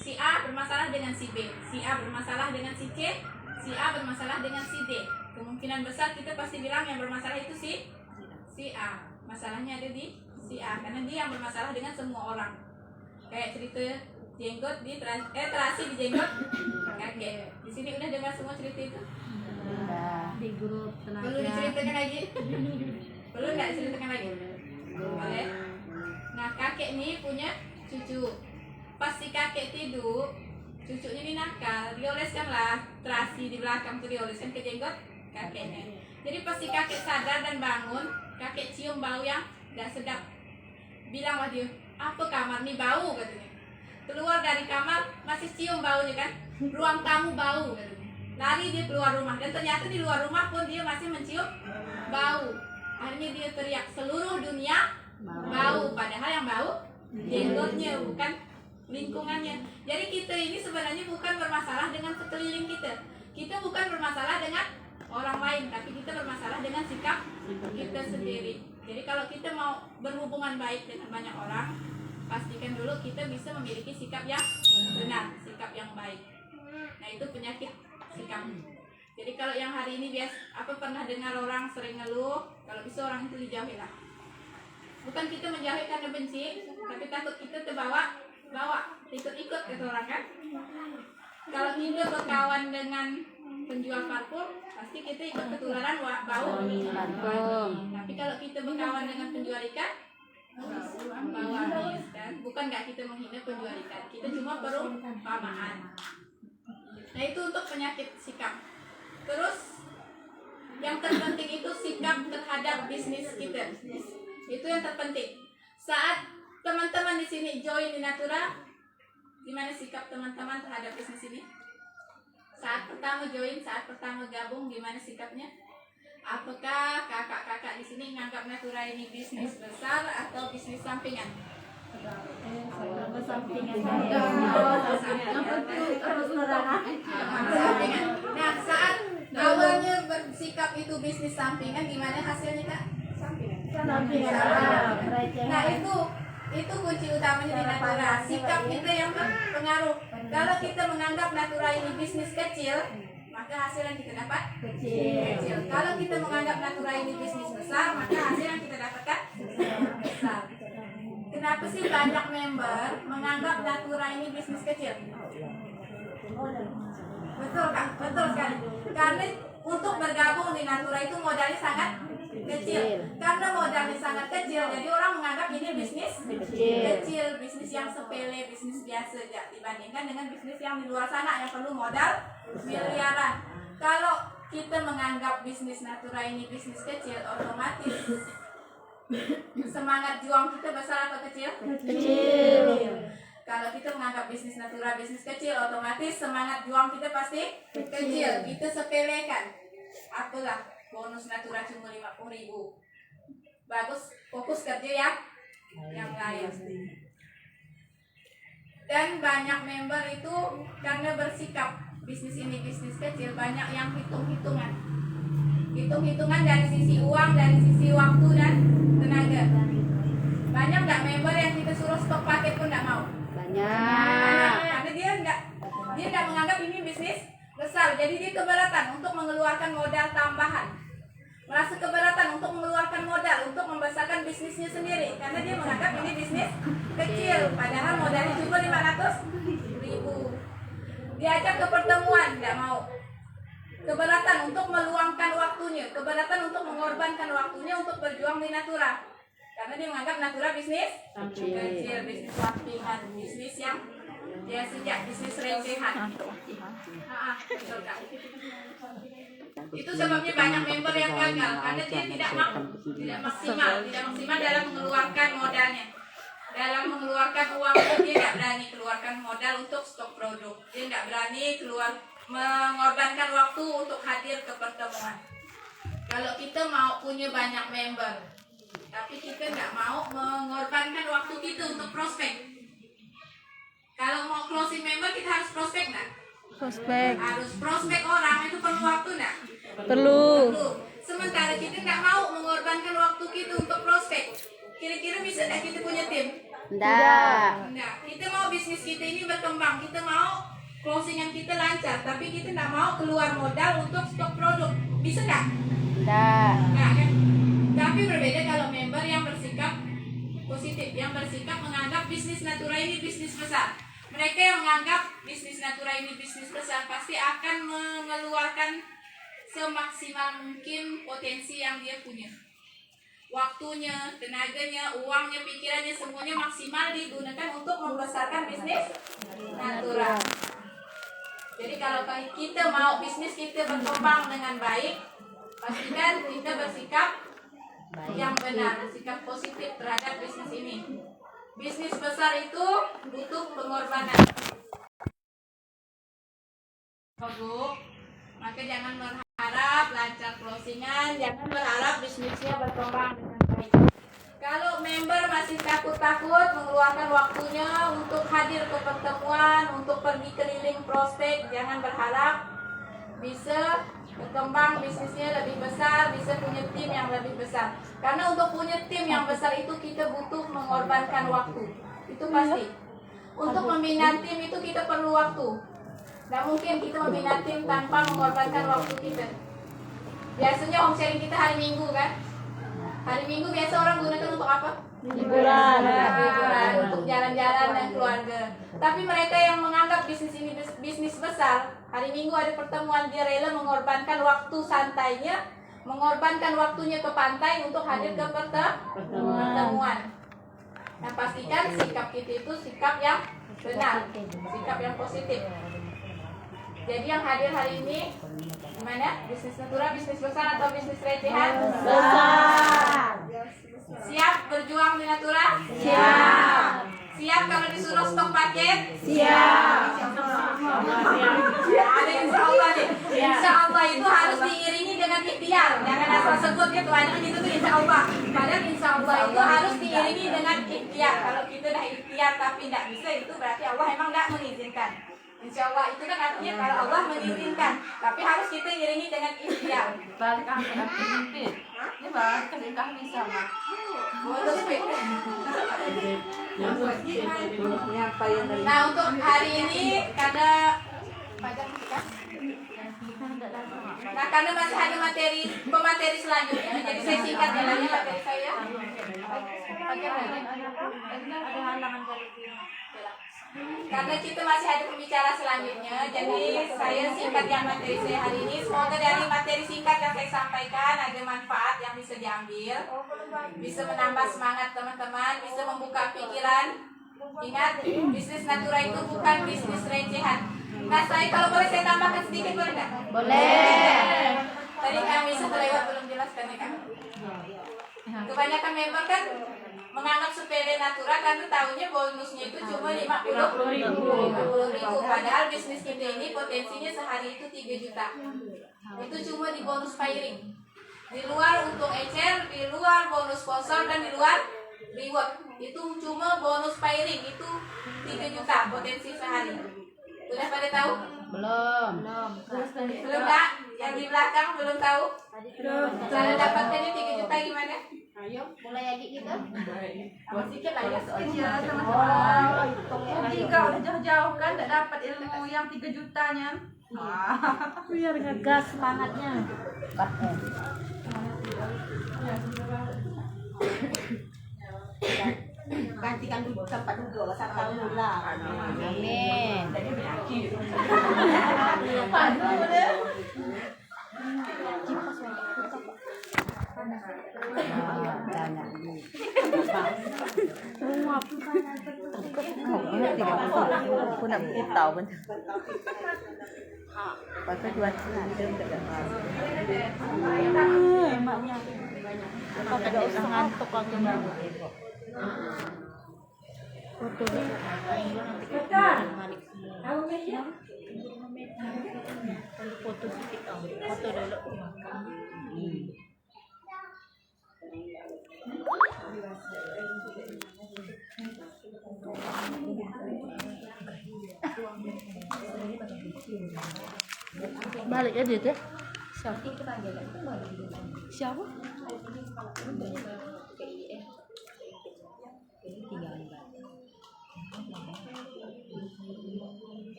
Si A bermasalah dengan si B, si A bermasalah dengan si C, si A bermasalah dengan si D. Kemungkinan besar kita pasti bilang yang bermasalah itu si A. Masalahnya ada di si A karena dia yang bermasalah dengan semua orang. Kayak cerita jenggot di terasi di jenggot kakek. Di sini udah dengar semua cerita itu? Di grup tenaga. Perlu diceritakan lagi? Perlu nggak diceritakan lagi? Boleh. Nah, kakek ini punya cucu. Pas si kakek tidur, cucunya ini nakal, dioleskanlah terasi di belakang tuh, dioleskan ke jenggot kakeknya. Jadi pas si kakek sadar dan bangun, kakek cium bau yang gak sedap. Bilanglah dia, apa kamar nih bau katanya. Keluar dari kamar masih cium baunya kan, ruang tamu bau katanya. Lari dia keluar rumah dan ternyata di luar rumah pun dia masih mencium bau. Akhirnya dia teriak, seluruh dunia bau, padahal yang bau jenggotnya bukan lingkungannya. Jadi kita ini sebenarnya bukan bermasalah dengan sekeliling kita. Kita bukan bermasalah dengan orang lain, tapi kita bermasalah dengan sikap kita sendiri. Jadi kalau kita mau berhubungan baik dengan banyak orang, pastikan dulu kita bisa memiliki sikap yang benar, sikap yang baik. Nah, itu penyakit sikap. Jadi kalau yang hari ini pernah dengar orang sering ngeluh, kalau bisa orang itu dijauhilah. Bukan kita menjauhi karena benci, tapi takut kita terbawa ikut-ikut kata orang kan. Kalau kita berkawan dengan penjual parfum, pasti kita ikut ketularan bau parfum. Tapi kalau kita berkawan dengan penjual ikan, bau amis kan. Bukan nggak kita menghina penjual ikan, kita cuma perumpamaan. Nah, itu untuk penyakit sikap. Terus yang terpenting itu sikap terhadap bisnis kita. Itu yang terpenting. Saat teman-teman di sini join di Natura, gimana sikap teman-teman terhadap bisnis ini? Saat pertama join, saat pertama gabung, gimana sikapnya? Apakah kakak-kakak di sini menganggap Natura ini bisnis besar atau bisnis sampingan? Sampingan. Nah, saat awalnya bersikap itu bisnis sampingan, gimana hasilnya kak? Sampingan. Nah, itu kunci utamanya di Natura. Sikap kita yang berpengaruh. Kalau kita menganggap Natura ini bisnis kecil, maka hasil yang kita dapat kecil. Kalau kita menganggap Natura ini bisnis besar, maka hasil yang kita dapatkan besar. Kenapa sih banyak member menganggap Natura ini bisnis kecil? Betul kan? Betul sekali. Karena untuk bergabung di Natura itu modalnya sangat kecil. Karena modalnya sangat kecil, jadi orang menganggap ini bisnis kecil, bisnis yang sepele, bisnis biasa dibandingkan dengan bisnis yang di luar sana yang perlu modal miliaran. Kalau kita menganggap bisnis Natura ini bisnis kecil, otomatis semangat juang kita besar atau kecil? Kecil. Kalau kita menganggap bisnis Natura bisnis kecil, otomatis semangat juang kita pasti kecil. Kita sepelekan. Apalah bonus Natura cuma 50.000. Bagus, fokus kerja yang lain. Dan banyak member itu karena bersikap bisnis ini bisnis kecil, banyak yang hitung-hitungan dari sisi uang, dari sisi waktu dan tenaga. Banyak nggak member yang kita suruh stok paket pun nggak mau? Banyak. Karena dia nggak menganggap ini bisnis besar, jadi dia keberatan untuk mengeluarkan modal tambahan, merasa keberatan untuk mengeluarkan modal untuk membesarkan bisnisnya sendiri, karena dia menganggap ini bisnis kecil, padahal modalnya cuma 500.000. Diajak ke pertemuan nggak mau, keberatan untuk meluangkan waktunya, keberatan untuk mengorbankan waktunya untuk berjuang di Natura, karena dia menganggap Natura bisnis kecil, bisnis sampingan, bisnis yang dia sejak bisnis recehan. Betul Kak. Itu sebabnya banyak member yang gagal karena dia tidak maksimal dalam mengeluarkan modalnya. Dalam mengeluarkan uang dia tidak berani keluarkan modal untuk stok produk. Dia tidak berani mengorbankan waktu untuk hadir ke pertemuan. Kalau kita mau punya banyak member, tapi kita tidak mau mengorbankan waktu kita untuk prospek. Kalau mau closing member kita harus prospek nggak? Harus prospek orang, itu perlu waktu nggak? Perlu. Sementara kita nggak mau mengorbankan waktu kita untuk prospek. Kira-kira bisa nggak kita punya tim? Enggak. Kita mau bisnis kita ini berkembang, kita mau closingan kita lancar, tapi kita nggak mau keluar modal untuk stok produk. Bisa nggak? Nggak kan? Tapi berbeda kalau member yang bersikap positif, yang bersikap menganggap bisnis Natura ini bisnis besar. Mereka yang menganggap bisnis Natura ini bisnis besar pasti akan mengeluarkan semaksimal mungkin potensi yang dia punya. Waktunya, tenaganya, uangnya, pikirannya, semuanya maksimal digunakan untuk membesarkan bisnis Natura. Jadi kalau kita mau bisnis kita berkembang dengan baik, pastikan kita bersikap yang benar, bersikap positif terhadap bisnis ini. Bisnis besar itu butuh pengorbanan. Bu, maka jangan berharap lancar closingan, jangan berharap bisnisnya berkembang dengan baik. Kalau member masih takut-takut mengeluarkan waktunya untuk hadir ke pertemuan, untuk pergi keliling prospek, jangan berharap bisa berkembang bisnisnya lebih besar, bisa punya tim yang lebih besar. Karena untuk punya tim yang besar itu kita butuh mengorbankan waktu. Itu pasti. Untuk membina tim itu kita perlu waktu. Nggak mungkin kita membina tim tanpa mengorbankan waktu kita. Biasanya home sharing kita hari Minggu kan? Hari Minggu biasa orang gunakan untuk apa? Liburan, untuk jalan-jalan dan keluarga. Tapi mereka yang menganggap bisnis ini bisnis besar, hari Minggu ada pertemuan, dia rela mengorbankan waktu santainya, mengorbankan waktunya ke pantai untuk hadir ke pertemuan. Nah, pastikan sikap kita itu sikap yang benar, sikap yang positif. Jadi yang hadir hari ini gimana? Bisnis Natura, bisnis besar atau bisnis recehan? Besar. Siap berjuang di Natura? Siap. Siap kalau disuruh stok paket? Siap. Ada insya Allah nih. Insya Allah itu harus diiringi dengan ikhtiar. Jangan asal sebut gitu, anak itu tuh insya Allah. Padahal insya Allah itu harus diiringi dengan ikhtiar. Kalau kita dah ikhtiar tapi tidak bisa, itu berarti Allah emang tidak mengizinkan. Insya Allah itu kan artinya kalau Allah mengizinkan, tapi harus kita iringi dengan ikhtiar. Balik kami mimpi. Ini balik kasih kami sama. Nah, untuk hari ini karena nah, karena masih ada pemateri selanjutnya, jadi saya singkat ya materi saya. Ada halangan karena kita masih ada pembicara selanjutnya, jadi saya singkat yang materi saya hari ini. Semoga dari materi singkat yang saya sampaikan ada manfaat yang bisa diambil, bisa menambah semangat teman-teman, bisa membuka pikiran. Ingat, bisnis Natura itu bukan bisnis recehan. Nah, saya kalau boleh saya tambahkan sedikit, boleh nggak? Boleh. Tadi kami terlewat belum jelaskan ya kan? Kebanyakan member kan menganggap sepele Natura karena tahunya bonusnya itu cuma 50.000. Padahal bisnis kita ini potensinya sehari itu 3 juta. Itu cuma di bonus firing. Di luar untung ecer, di luar bonus sponsor, dan di luar reward. Itu cuma bonus firing, itu 3 juta potensi sehari. Udah pada tahu? Belum tak? Yang di belakang belum tahu? Cara dapatkannya 3 juta gimana? Ayo, mulai lagi kita. Sedikit lah ya soalnya. Jika udah jauh-jauh kan tidak dapat ilmu yang 3 jutanya. Biar ngegas semangatnya. Gantikan dulu tempat duduk sampai mula. Amin. Aku nak beritahu pun. Pasal jual selendang tak Emaknya. Apa tidak usah ngantuk aku. Foto foto sedikit foto dulu. Balik aja deh. Siapa?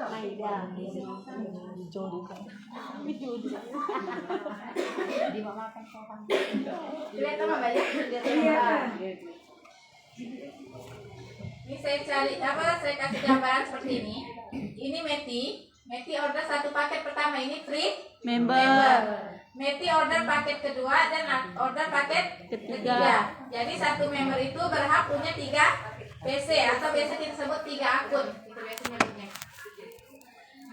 Maida. Jodi kan. Jodi. Lihat sama Mbak ya? Lihat sama Mbak. Ini saya cari saya kasih gambaran seperti ini. Ini Meti order satu paket pertama, ini free Member. Meti order paket kedua dan order paket ketiga. Jadi satu member itu berhak punya 3 PC atau biasa kita sebut 3 akun. Itu biasanya punya.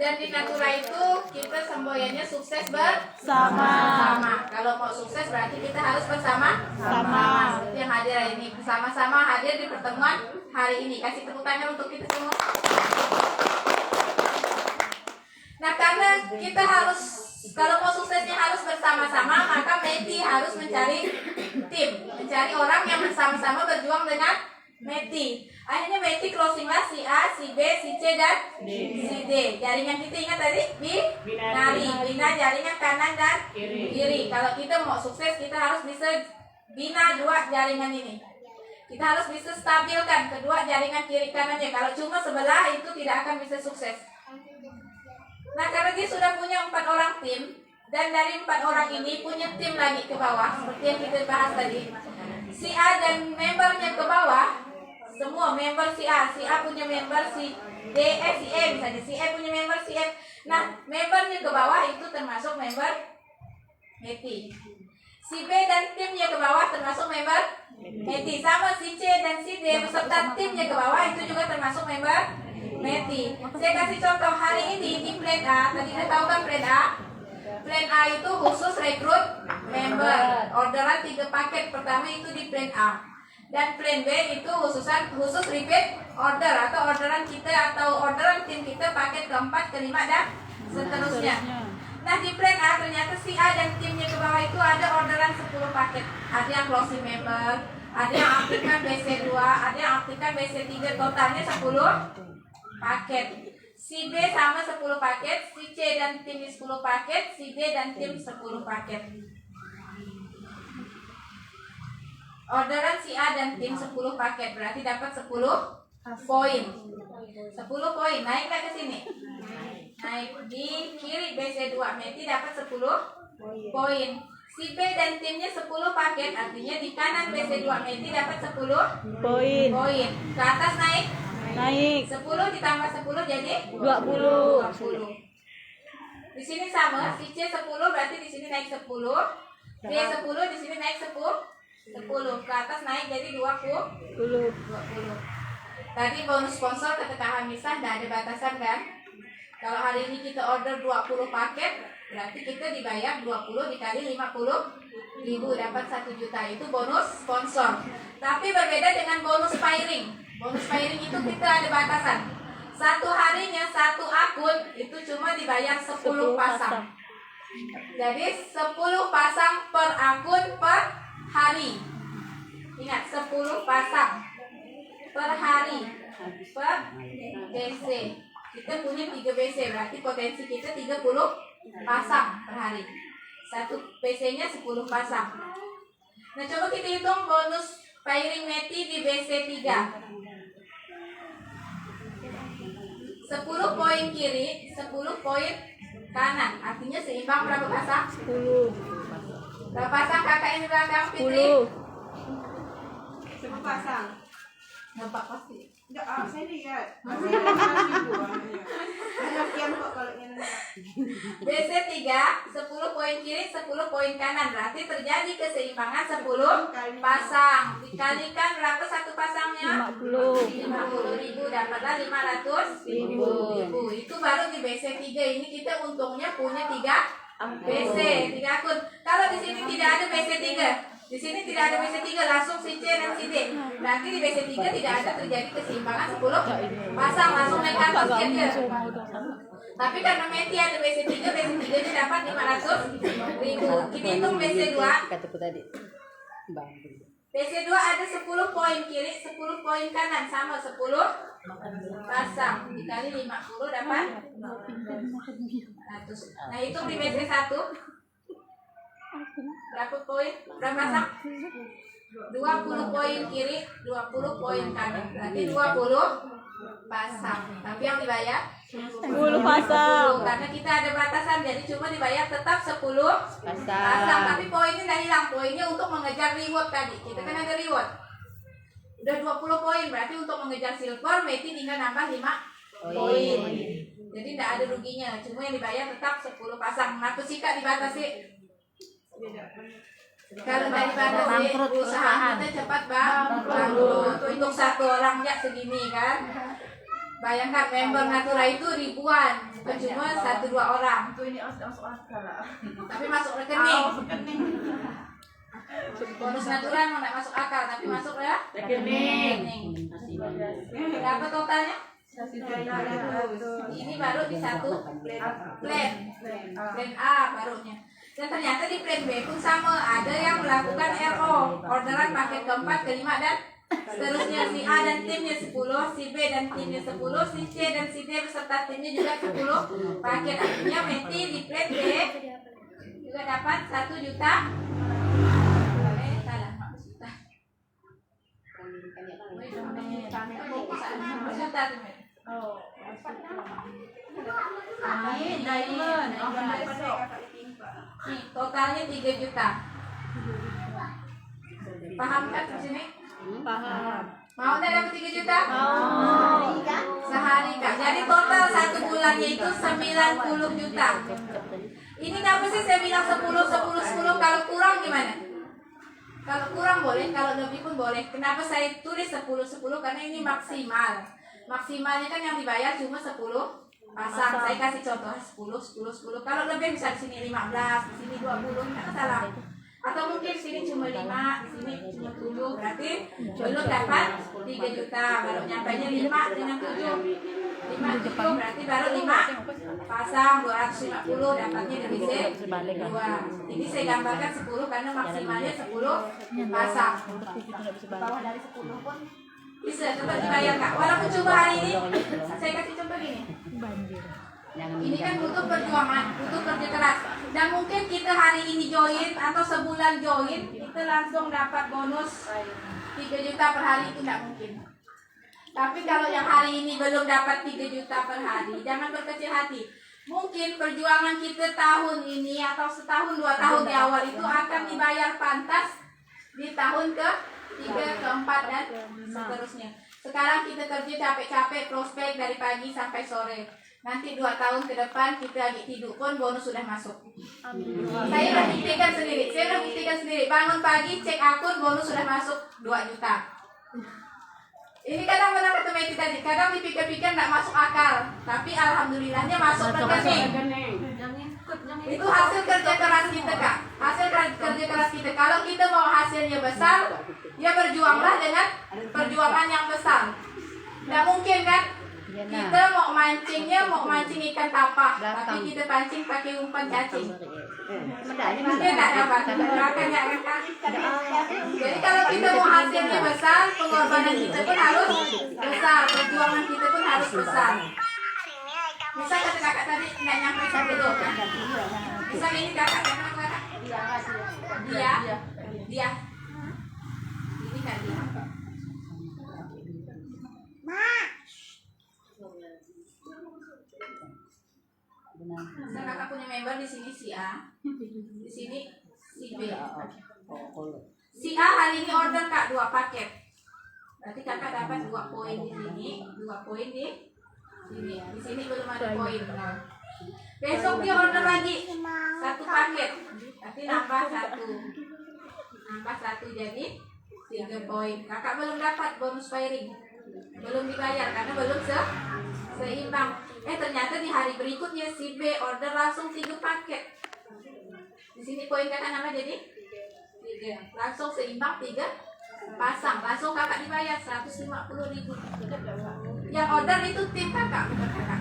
Dan di Natura itu kita semboyannya sukses bersama. Kalau mau sukses berarti kita harus bersama-sama. Seperti yang hadir hari ini, bersama-sama hadir di pertemuan hari ini. Kasih tepuk tangan untuk kita semua. Nah, karena kita harus, kalau mau suksesnya harus bersama-sama, maka Meti harus mencari tim, mencari orang yang bersama-sama berjuang dengan Meti. Akhirnya Meti closing lah si A, si B, si C, dan si D. Jaringan kita ingat tadi? Bina jaringan kanan dan kiri. Kalau kita mau sukses, kita harus bisa bina 2 jaringan ini. Kita harus bisa stabilkan kedua jaringan kiri kanannya. Kalau cuma sebelah itu tidak akan bisa sukses. Nah, karena dia sudah punya 4 orang tim, dan dari 4 orang ini punya tim lagi ke bawah, seperti yang kita bahas tadi. Si A dan membernya ke bawah, semua member si A punya member si D, si E misalnya, si E punya member si F. Nah, membernya ke bawah itu termasuk member Meti. Si B dan timnya ke bawah termasuk member Meti. Sama si C dan si D beserta timnya ke bawah itu juga termasuk member Meti. Saya kasih contoh hari ini di plan A. Tadi kita tahu kan plan A? Plan A itu khusus rekrut member. Orderan 3 paket pertama itu di plan A. Dan plan B itu khusus repeat order atau orderan kita atau orderan tim kita paket keempat, kelima dan seterusnya. Nah, di plan A ternyata si A dan timnya ke bawah itu ada orderan 10 paket. Ada yang closing member, ada yang aktifkan BC2, ada yang aktifkan BC3, totalnya 10 paket. Si B sama 10 paket, si C dan tim 10 paket, si D dan tim 10 paket. Orderan si A dan tim 10 paket berarti dapat 10 poin. 10 poin, naik nggak ke sini? Naik. Di kiri BC2 Meti dapat 10 poin. Si B dan timnya 10 paket, artinya di kanan BC2 Meti dapat 10 poin. Ke atas naik? 10 ditambah 10 jadi 20. Di sini sama, si C 10 berarti di sini naik 10. D 10 di sini naik 10. Ke atas naik jadi 20. Tadi bonus sponsor kata Kak Hamisah tidak ada batasan kan? Kalau hari ini kita order 20 paket, berarti kita dibayar 20 dikali 50.000 dapat 1 juta. Itu bonus sponsor. Tapi berbeda dengan bonus pairing. Bonus pairing itu kita ada batasan. Satu harinya satu akun itu cuma dibayar 10 pasang. Jadi 10 pasang per akun per hari. Ingat, 10 pasang per hari per BC. Kita punya 3 BC, berarti potensi kita 30 pasang per hari. Satu BC nya 10 pasang. Nah, coba kita hitung bonus pairing Meti di BC 3. 10 poin kiri, 10 poin kanan. Artinya seimbang berapa pasang? 10. Berapa pasang kakak ini belakang Fitri? 10 pasang. Nampak pasti. Enggak, saya lihat. Masih ada ada kian kok kalau yang BC 3, 10 poin kiri, 10 poin kanan. Berarti terjadi keseimbangan 10 pasang. Dikalikan berapa satu pasangnya? 50.000, dapatlah 500.000. Itu baru di BC 3. Ini kita untungnya punya 3 BC, 3 akun. Kalau di sini tidak ada BC 3. Di sini tidak ada BC 3, langsung si C dan si D. Berarti di BC 3 tidak ada terjadi keseimbangan 10 pasang, langsung naik atas dia. Tapi karena Meti ada BC 3, BC 3 nya dapat 500.000. Kita hitung BC 2. Kataku tadi. BC 2 ada 10 poin kiri, 10 poin kanan, sama 10 pasang. Dikali 50 dapat 100. Nah, hitung di BC 1. Berapa poin? Berapa pasang? 20 poin kiri, 20 poin kanan. Berarti 20 pasang. Tapi yang dibayar 10 pasang. karena kita ada batasan, jadi cuma dibayar tetap 10 pasang. Tapi poinnya tidak hilang. Poinnya untuk mengejar reward tadi. Kita kan ada reward. Udah 20 poin, berarti untuk mengejar silver, Meti tinggal nambah 5 poin. Jadi tidak ada ruginya. Cuma yang dibayar tetap 10 pasang. Kenapa sih Kak dibatasi? Kalau dari dibatasi, usaha kita cepat bangkrut. Untuk satu orang ya segini kan. Bayangkan member Natura itu ribuan, cuma 1-2 orang. Itu ini masuk akal lah. Tapi masuk rekening. Bonus Natura memang tidak masuk akal, tapi masuk ya rekening. Berapa totalnya? Ini baru di satu plan A barunya. Dan ternyata di plan B pun sama, ada yang melakukan RO, orderan paket keempat, kelima dan seterusnya. Si A dan timnya 10, si B dan timnya 10, si C dan si D beserta timnya juga 10 paket. Artinya Meti di plan B juga dapat 1 juta. Salah, 4 juta. 4 juta tuh Meti. Ini diamond. Nih, totalnya 3 juta. Paham kan di sini? Paham. Mau nggak dapat 3 juta? Mau. Sehari Kak. Jadi total 1 bulannya itu 90 juta. Ini kenapa sih saya bilang 10 kalau kurang gimana? Kalau kurang boleh, kalau lebih pun boleh. Kenapa saya tulis 10 karena ini maksimal. Maksimalnya kan yang dibayar cuma 10 pasang. Saya kasih contoh 10. Kalau lebih bisa di sini 15, di sini 20, nggak salah. Atau mungkin di sini cuma 5, di sini cuma 7, berarti belum dapat 3 juta. Baru nyampainya 5 dengan 7. 5 berarti baru 5 pasang 250, dapatnya divisi 2. Ini saya gambarkan 10 karena maksimalnya 10 pasang. Bawah dari 10 pun Bisa tetap dibayar Kak. Walaupun cuma hari ini, saya kasih contoh gini. Ini kan butuh perjuangan, butuh kerja keras. Dan mungkin kita hari ini join atau sebulan join, kita langsung dapat bonus 3 juta per hari, itu tidak mungkin. Tapi kalau yang hari ini belum dapat 3 juta per hari, jangan berkecil hati. Mungkin perjuangan kita tahun ini atau setahun 2 tahun di awal itu akan dibayar pantas di tahun ke-3, ke-4 dan seterusnya. Sekarang kita kerja capek-capek, prospek dari pagi sampai sore. Nanti 2 tahun ke depan kita lagi tidur pun bonus sudah masuk. Saya udah buktikan sendiri. Bangun pagi cek akun bonus sudah masuk 2 juta. Ini kadang benar kata Meti tadi, kadang dipikir-pikir nggak masuk akal, tapi alhamdulillahnya masuk rekening. Itu hasil kerja keras kita Kak. Hasil kerja keras kita. Kalau kita mau hasilnya besar, ya berjuanglah dengan perjuangan yang besar. Nggak mungkin kan? Kita mau mancing ikan tapah, tapi kita pancing pakai umpan cacing. Mungkin nggak dapat. Jadi kalau kita mau hasilnya besar, pengorbanan kita pun harus besar, perjuangan kita pun harus besar. Misal kata kakak tadi nggak nyampe sampai 2 kan? Misal ini kakak. Dia. Ini kan dia. Misal kakak punya member di sini si A, di sini si B. Si A hari ini order Kak 2 paket. Berarti kakak dapat 2 poin di sini, 2 poin di sini. Di sini belum ada poin. Besok dia order lagi 1 paket. Berarti nambah 1 jadi 3 poin. Kakak belum dapat bonus pairing. Belum dibayar karena belum seimbang. Ternyata di hari berikutnya si B order langsung 3 paket. Di sini poin kakak nambah jadi 3. Langsung seimbang 3 pasang. Langsung kakak dibayar 150.000. Yang order itu tim kakak, bukan kakak.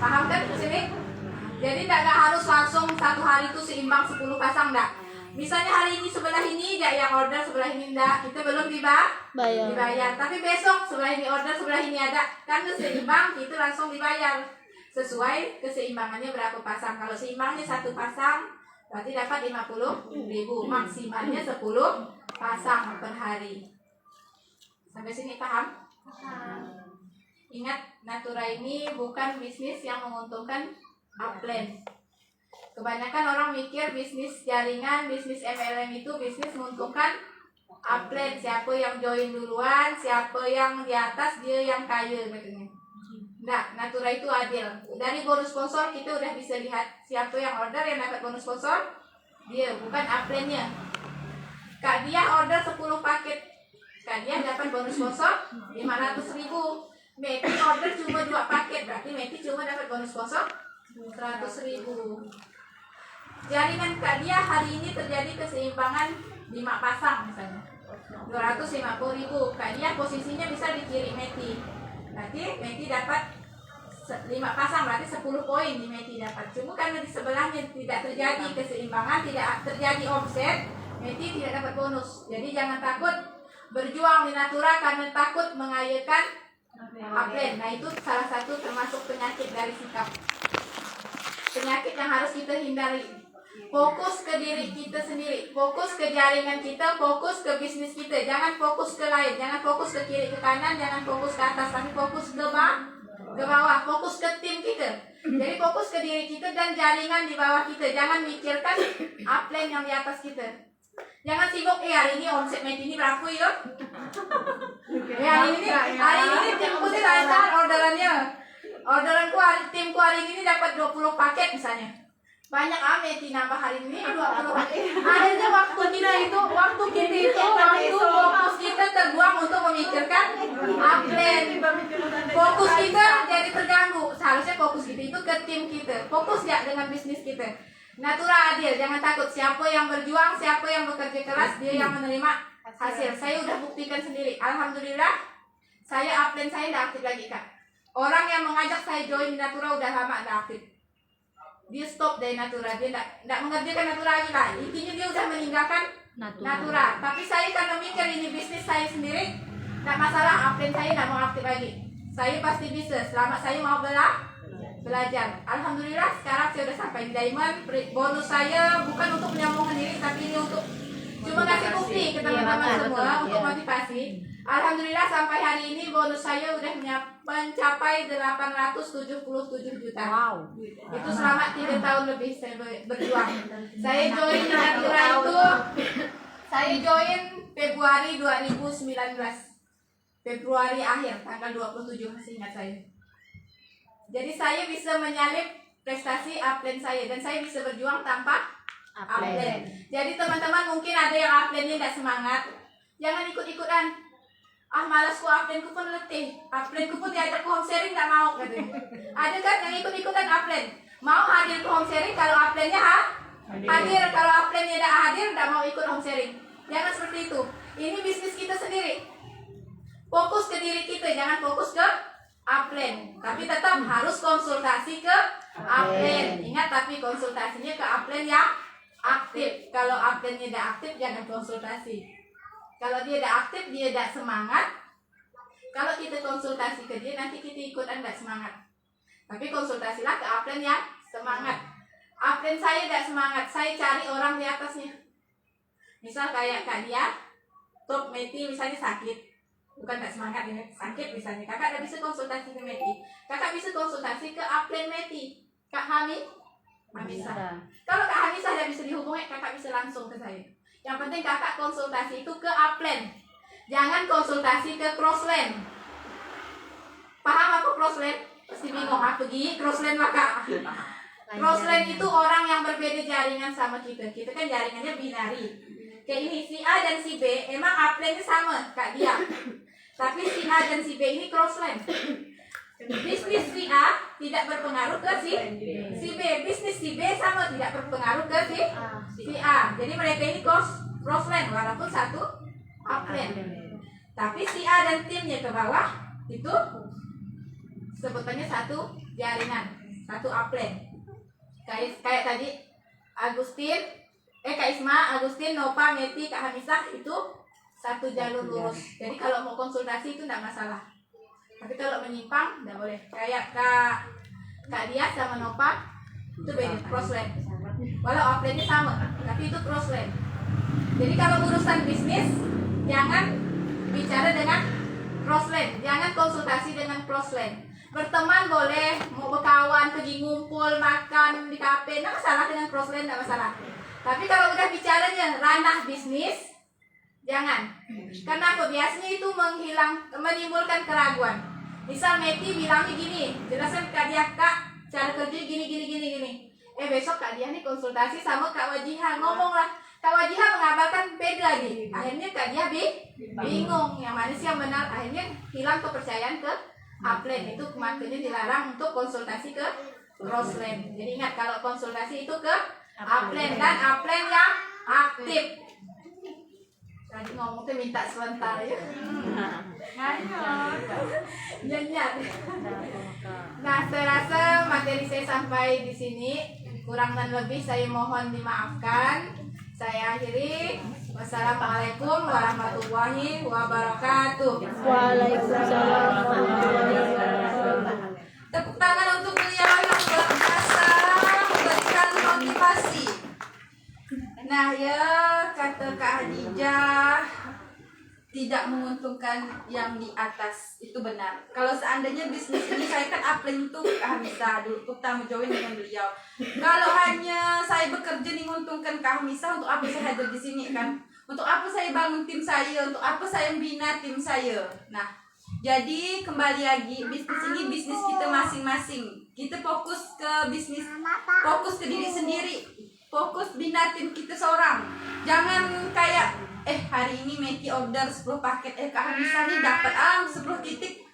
Paham kan di sini? Jadi nggak harus langsung 1 hari itu seimbang 10 pasang enggak. Misalnya hari ini sebelah ini enggak yang order, sebelah ini enggak, kita belum dibayar. Tapi besok sebelah ini order, sebelah ini ada, kan seimbang, itu langsung dibayar sesuai keseimbangannya berapa pasang. Kalau seimbangnya 1 pasang, berarti dapat 50.000, maksimalnya 10 pasang per hari. Sampai sini paham? ingat Natura ini bukan bisnis yang menguntungkan upline. Kebanyakan orang mikir bisnis jaringan, bisnis MLM itu bisnis menguntungkan upline. Siapa yang join duluan, siapa yang di atas dia yang kaya katanya. Nah, Natura itu adil. Dari bonus sponsor kita udah bisa lihat siapa yang order yang dapat bonus sponsor, dia bukan upline-nya. Kak dia order 10 paket, Kak dia dapat bonus sponsor 500.000. Meti order cuma 2 paket, berarti Meti cuma dapat bonus sponsor 100.000. Jaringan Kak dia hari ini terjadi keseimbangan 5 pasang misalnya 250.000. Kak dia posisinya bisa di kiri Meti, berarti Meti dapat 5 pasang, berarti 10 poin di Meti dapat. Cuma karena di sebelahnya tidak terjadi keseimbangan, tidak terjadi offset, Meti tidak dapat bonus. Jadi jangan takut berjuang di Natura karena takut mengayakan upline. Nah itu salah satu termasuk penyakit dari sikap, penyakit yang harus kita hindari. Fokus ke diri kita sendiri, fokus ke jaringan kita, fokus ke bisnis kita. Jangan fokus ke lain, jangan fokus ke kiri ke kanan, jangan fokus ke atas, tapi fokus ke bawah, fokus ke tim kita. Jadi fokus ke diri kita dan jaringan di bawah kita. Jangan mikirkan upline yang di atas kita. Jangan sibuk, hari ini omset Meti ini berapa ya? Hari ini timku sih lancar orderannya. Orderanku, timku hari ini dapat 20 paket misalnya. Banyak Meti nambah hari ini 20 paket. Akhirnya waktu kita itu waktu fokus kita terbuang untuk memikirkan upline. Fokus kita jadi terganggu. Seharusnya fokus kita itu ke tim kita. Fokus ya dengan bisnis kita. Natura adil, jangan takut. Siapa yang berjuang, siapa yang bekerja keras, dia yang menerima hasil. Saya udah buktikan sendiri. Alhamdulillah, saya upline saya udah aktif lagi Kak. Orang yang mengajak saya join di Natura udah lama udah aktif. Dia stop dari Natura, dia tidak mengerjakan Natura lagi lah. Intinya dia udah meninggalkan Natura. Tapi saya karena mikir ini bisnis saya sendiri, tidak masalah, upline saya tidak mau aktif lagi. Saya pasti bisa, selama saya mau belajar. Alhamdulillah sekarang saya udah sampai di Diamond. Bonus saya bukan untuk menyambungkan diri, tapi ini untuk cuma kasih bukti ke teman-teman semua untuk motivasi. Alhamdulillah sampai hari ini bonus saya udah mencapai 877 juta. Wow. Itu selama 3 tahun lebih saya berjuang. Saya join di Natura itu, saya join Februari 2019. Februari akhir, tanggal 27 masih ingat saya. Jadi saya bisa menyalip prestasi upline saya dan saya bisa berjuang tanpa upline. Jadi teman-teman mungkin ada yang upline-nya tidak semangat, jangan ikut-ikutan. Malasku upline-ku pun letih, upline-ku pun diajak ke home sharing tidak mau katanya. Ada kan yang ikut-ikutan upline, mau hadir ke home sharing kalau upline-nya hadir, kalau upline-nya tidak hadir tidak mau ikut home sharing. Jangan seperti itu. Ini bisnis kita sendiri. Fokus ke diri kita, jangan fokus ke upline. Tapi tetap harus konsultasi ke upline. Ingat, tapi konsultasinya ke upline yang aktif. Kalau upline-nya tidak aktif, jangan konsultasi. Kalau dia tidak aktif, dia tidak semangat. Kalau kita konsultasi ke dia, nanti kita ikutan tidak semangat. Tapi konsultasilah ke upline yang semangat. Upline saya tidak semangat, saya cari orang di atasnya. Misal kayak Kak dia, top Meti misalnya sakit. Bukan tak semangat ini, sakit misalnya. Kakak tidak bisa konsultasi ke Meti. Kakak bisa konsultasi ke upline Meti. Kak Hamisa. Kalau Kak Hamisa tidak bisa dihubungi, kakak bisa langsung ke saya. Yang penting kakak konsultasi itu ke upline. Jangan konsultasi ke crossline. Paham aku crossline? Pasti bingung, pergi crossline maka. Crossline itu orang yang berbeda jaringan sama kita. Kita kan jaringannya binari. Kayak ini, si A dan si B, emang upline-nya sama, Kak dia. Tapi si A dan si B ini crossline. Bisnis si A tidak berpengaruh ke si B. Bisnis si B sama tidak berpengaruh ke si A. Jadi mereka ini crossline walaupun satu upline. Tapi si A dan timnya ke bawah itu sebutannya satu jaringan, satu upline. Kayak tadi Kak Isma, Agustin, Nova, Meti, Kak Hamisah itu satu jalur lurus. Jadi kalau mau konsultasi itu tidak masalah. Tapi kalau menyimpang tidak boleh. Kayak Kak Dia sama Nova itu beda, crossline. Walau upline-nya sama, tapi itu crossline. Jadi kalau urusan bisnis jangan bicara dengan Crossland, jangan konsultasi dengan crossland. Berteman boleh, mau berkawan, pergi ngumpul, makan di kafe, nggak masalah dengan crossland, nggak masalah. Tapi kalau udah bicaranya ranah bisnis, jangan. Karena apa? Biasanya itu menimbulkan keraguan. Misal Meti bilangnya gini, jelasin Kak Dia, Kak, cara kerja gini. Besok Kak Dia nih konsultasi sama Kak Wajiha, ngomonglah. Kak Wajiha mengabarkan beda lagi. Akhirnya Kak Dia bingung, yang mana sih yang benar. Akhirnya hilang kepercayaan ke upline. Itu makanya dilarang untuk konsultasi ke crossland. Jadi ingat, kalau konsultasi itu ke upline dan upline yang aktif. Tadi ngomongnya minta sebentar ya. Nyanyian. Nah, saya rasa materi saya sampai di sini. Kurang dan lebih saya mohon dimaafkan. Saya akhiri. Wassalamualaikum warahmatullahi wabarakatuh. Waalaikumsalam warahmatullahi wabarakatuh. Tepuk tangan untuk beliau yang luar biasa memberikan motivasi. Nah ya, kata Kak Hadijah, tidak menguntungkan yang di atas, itu benar. Kalau seandainya bisnis ini, saya kan upline tuh Kak Hamisa dulu pertama join dengan beliau. Kalau hanya saya bekerja nih menguntungkan Kak Hamisa, untuk apa saya hadir di sini kan? Untuk apa saya bangun tim saya? Untuk apa saya membina tim saya? Nah, jadi kembali lagi, bisnis ini bisnis kita masing-masing. Kita fokus ke bisnis, fokus ke diri sendiri, fokus bina tim kita seorang. Jangan kayak hari ini Meki order 10 paket, Kak Hamisa nih dapat 10 titik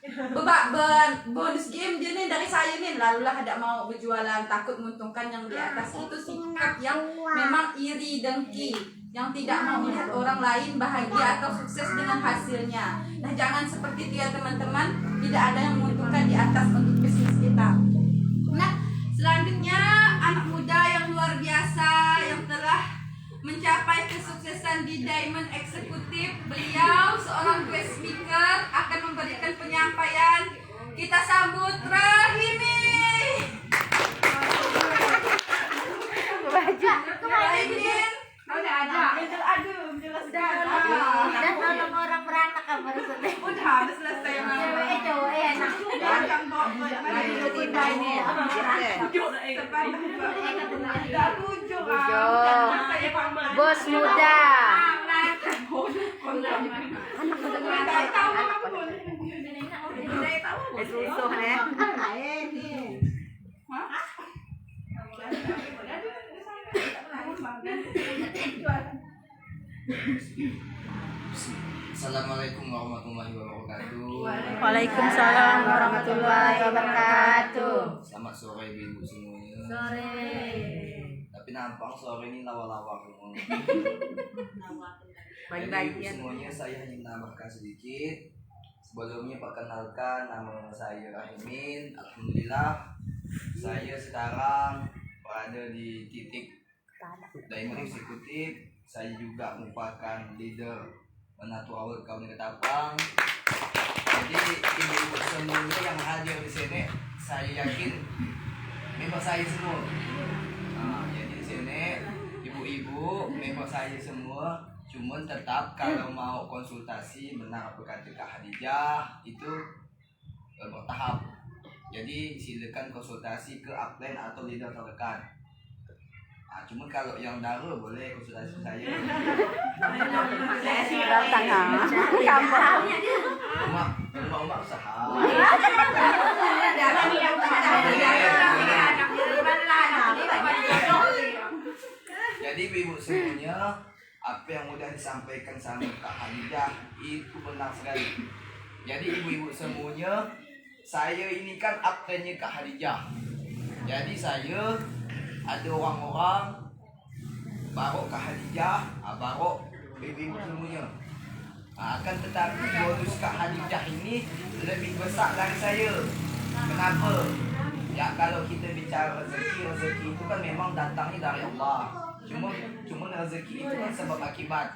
bonus game dia nih dari saya nih, lalulah ada mau berjualan, takut menguntungkan yang di atas. Itu sikap yang memang iri dengki, yang tidak mau melihat orang lain bahagia atau sukses dengan hasilnya. Nah, jangan seperti itu ya teman-teman, tidak ada yang menguntungkan di atas untuk bisnis kita. Nah, selanjutnya anak muda yang luar biasa yang telah mencapai kesuksesan di Diamond Eksekutif. Beliau seorang guest speaker akan memberikan penyampaian. Kita sambut Rahimi. Rahimin. Udah ada. Aduh, jelas Dan tolong orang beranak apa maksudnya? Udah selesai. Cowok enak. Jangan bawa lagi kita ini. Bos muda. Susuh ya. Assalamualaikum warahmatullahi wabarakatuh. Waalaikumsalam warahmatullahi wabarakatuh. Selamat sore ibu semuanya. Sore. Tapi nampang sore ini lawa-lawa semua. Jadi ibu semuanya, saya ingin menambahkan sedikit. Sebelumnya perkenalkan, nama saya Rahimin. Alhamdulillah saya sekarang berada di titik Diamond Eksekutif. Saya juga merupakan leader Menatu Awal Kaum Ketapang. Jadi ibu-ibu semuanya yang hadir di sini, saya yakin member saya semua. Jadi di sini ibu-ibu member saya semua. Cuman tetap kalau mau konsultasi, benar apa kata Kak Hadijah, itu bertahap. Jadi silakan konsultasi ke upline atau leader terdekat. Cuma kalau yang baru boleh konsultasi saya. Rumah usaha. Jadi ibu semuanya, apa yang udah disampaikan sama Kak Hadijah itu benar sekali. Jadi ibu-ibu semuanya, saya ini kan upline-nya Kak Hadijah. Jadi saya ada orang-orang baru Kak Hadijah, baru ibu-ibu semuanya. Akan tetapi bonus Kak Hadijah ini lebih besar dari saya. Kenapa? Ya kalau kita bicara rezeki itu kan memang datangnya dari Allah. Cuma rezeki itu kan sebab akibat.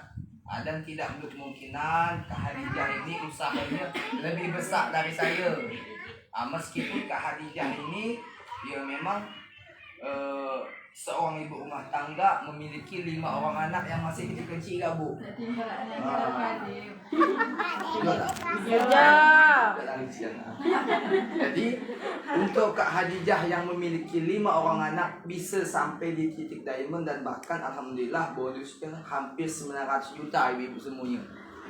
Dan tidak menutup kemungkinan Kak Hadijah ini usahanya lebih besar dari saya. Meskipun Kak Hadijah ini dia memang seorang ibu rumah tangga memiliki 5 orang anak yang masih kecil-kecil, Bu. Ya. Jadi untuk Kak Hadijah yang memiliki 5 orang anak bisa sampai di titik diamond dan bahkan alhamdulillah bonusnya hampir 900 juta ibu-ibu semuanya.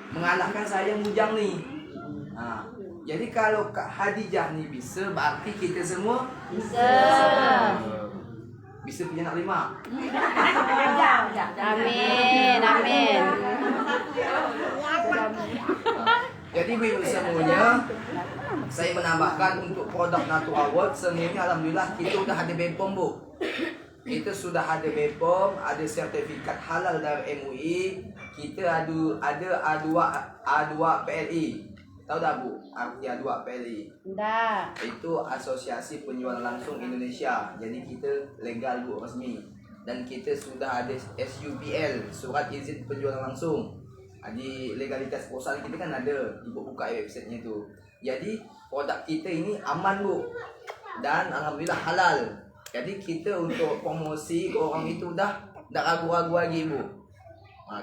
Mengalahkan saya yang bujang nih. Jadi kalau Kak Hadijah nih bisa, berarti kita semua Bisa. bisa punya anak 5. Amin, amin. Jadi ibu semuanya, saya menambahkan untuk produk Natural World sebenarnya alhamdulillah kita sudah ada BPOM Bu. Kita sudah ada BPOM, ada sertifikat halal dari MUI, kita ada A2 PLI. Tahu tak Bu? Arti A2 PLI. Enggak. Itu Asosiasi Penjual Langsung Indonesia. Jadi kita legal Bu, resmi. Dan kita sudah ada SUPL, Surat Izin Penjualan Langsung. Di legalitas perusahaan kita kan ada, ibu buka websitenya tu. Jadi produk kita ini aman Bu, dan alhamdulillah halal. Jadi kita untuk promosi ke orang itu dah tak ragu-ragu lagi Bu.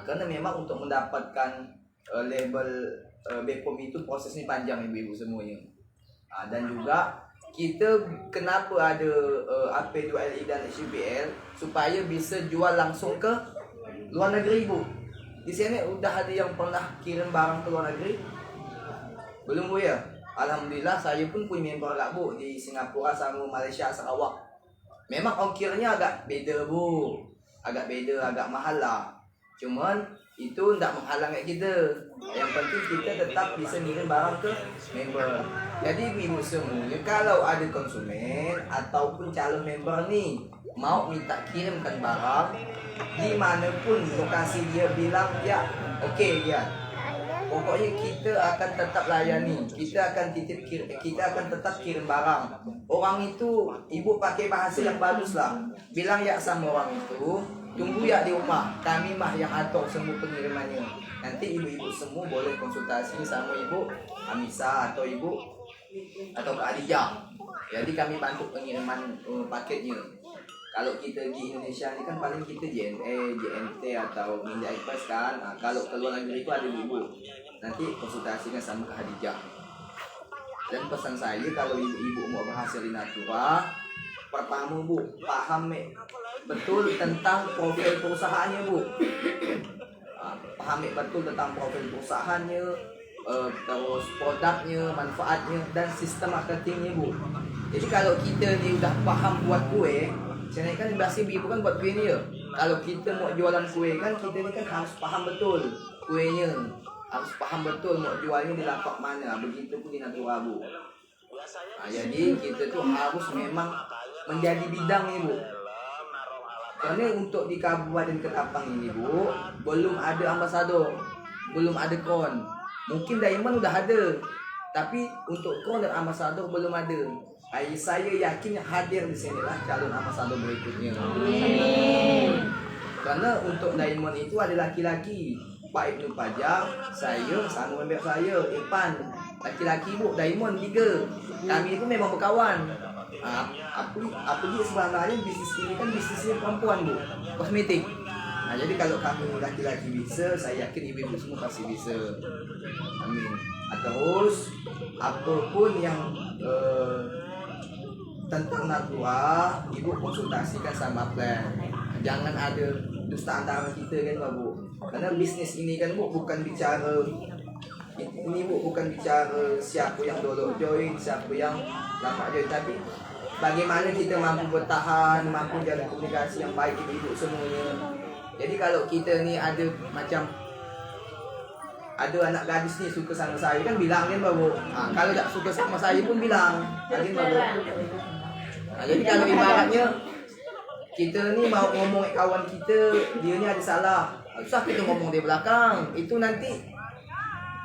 Kerana memang untuk mendapatkan label BPOM itu prosesnya panjang ibu-ibu semuanya. Dan juga kita kenapa ada AP2LI dan SUPL supaya bisa jual langsung ke luar negeri Bu. Di sini udah ada yang pernah kirim barang ke luar negeri? Belum Bu ya? Alhamdulillah saya pun punya member agak Bu di Singapura sama Malaysia, Sarawak. Memang ongkirnya agak beda Bu. Agak beda, agak mahal lah. Cuman itu tidak menghalangi kita. Yang penting kita tetap bisa ngirim barang ke member. Jadi ibu semuanya kalau ada konsumen ataupun calon member nih mau minta kirimkan barang dimanapun lokasi dia bilang ya okey dia. Pokoknya kita akan tetap layani. Kita akan tetap kirim barang. Orang itu ibu pakai bahasa yang bagus lah. Bilang ya sama orang itu, tunggu ya di rumah. Kami mah yang atur semua pengirimannya. Nanti ibu-ibu semua boleh konsultasi sama ibu Amisa atau Kak Adijah. Jadi kami bantu pengiriman paketnya. Kalau kita di Indonesia ni kan paling kita JNE, JNT atau Ninja Express kan. Kalau keluar negeri itu ada ibu. Nanti konsultasikan sama Kak Hadijah. Dan pesan saya kalau ibu-ibu mau berhasil di Natura, pertama Bu, paham betul tentang profil perusahaannya Bu. Pahami betul tentang profil perusahaannya, terus produknya, manfaatnya dan sistem marketingnya Bu. Jadi kalau kita ni udah paham buat kue, saya kan biasa ibu kan buat kue ni ya. Kalau kita mau jualan kue kan kita ni kan harus paham betul kuenya, harus paham betul mau jualnya di lapak mana. Begitu pun di Natura Bu. Jadi kita tu harus memang menjadi bidang ni Bu. Kerana untuk di Kabupaten Ketapang ini Bu, belum ada ambasador, belum ada kon. Mungkin Diamond udah ada, tapi untuk kon dan ambasador belum ada. Saya yakin hadir di sinilah calon ambasador berikutnya. Amin. Karena untuk Diamond itu ada laki-laki, Pak Ibnu Pajak, saya sama member saya, Irfan. Laki-laki Bu, Diamond 3. Kami itu memang berkawan. Aku di sebenarnya bisnis ini kan bisnisnya perempuan Bu, kosmetik. Jadi kalau kami laki-laki bisa, saya yakin ibu-ibu semua pasti bisa. Amin. Terus apapun yang tentang Natura, ibu konsultasikan sama plan. Jangan ada dusta antara kita kan Bu. Karena bisnis ini kan Bu bukan bicara siapa yang dulu join, siapa yang lama join, tapi bagaimana kita mampu bertahan, mampu jaga komunikasi yang baik ibu-ibu semuanya. Jadi kalau kita ni ada anak gadis ni suka sama saya kan bilang kan Bu. Kalau tak suka sama saya pun bilang. Kan Bu. Jadi kalau ibaratnya kita ni mau ngomong kawan kita, dia ni ada salah. Susah kita ngomong di belakang. Itu nanti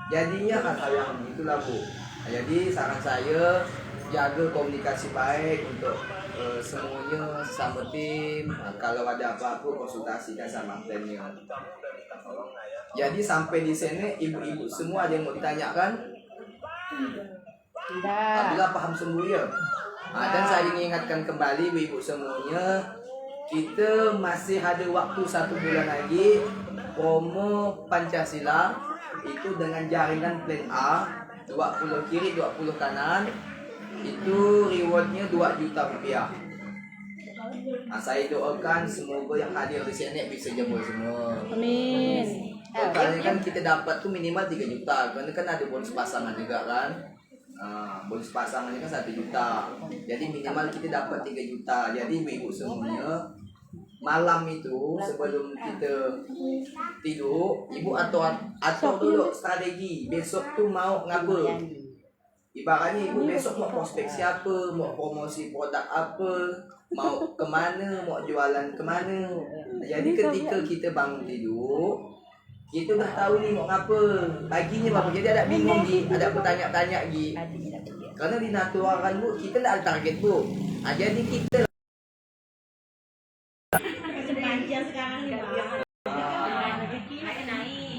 jadinya hal-hal yang itulah Bu. Jadi saran saya jaga komunikasi baik untuk semuanya sama tim. Kalau ada apa-apa konsultasikan sama plannya. Jadi sampai di sini ibu-ibu semua ada yang mau ditanyakan? Tidak. Alhamdulillah paham semua ya. Dan saya ingatkan kembali ibu-ibu semuanya, kita masih ada waktu 1 bulan lagi promo Pancasila itu dengan jaringan plan A 20 kiri 20 kanan, itu rewardnya 2 juta rupiah. Nah, saya doakan semoga yang hadir di sini bisa jebol semua. Amin. Kali kan kita dapat tuh minimal 3 juta, karena kan ada bonus pasangan juga kan. Bonus pasangannya kan 1 juta. Jadi minimal kita dapat 3 juta. Jadi ibu-ibu semuanya malam itu sebelum kita tidur, ibu atur dulu strategi. Besok tuh mau ngapa? Ibaratnya ibu besok mau prospek siapa, mau promosi produk apa, mau kemana, mau jualan kemana. Jadi ketika kita bangun tidur, kita udah tahu nih mau ngapa, paginya apa. Jadi ada bingung Gi, ada bertanya-tanya Gi. Karena di naturalkan Bu, kita tidak ada target Bu. Jadi kita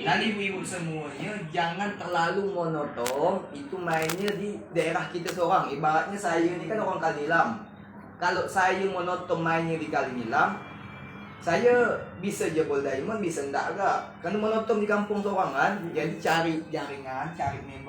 dan ibu-ibu semuanya jangan terlalu monoton itu mainnya di daerah kita seorang. Ibaratnya saya ini kan orang Kalilam. Kalau saya monoton mainnya di Kalilam, saya bisa jebol diamond, bisa enggak. Karena monoton di kampung seorang kan. Jadi cari jaringan, cari member.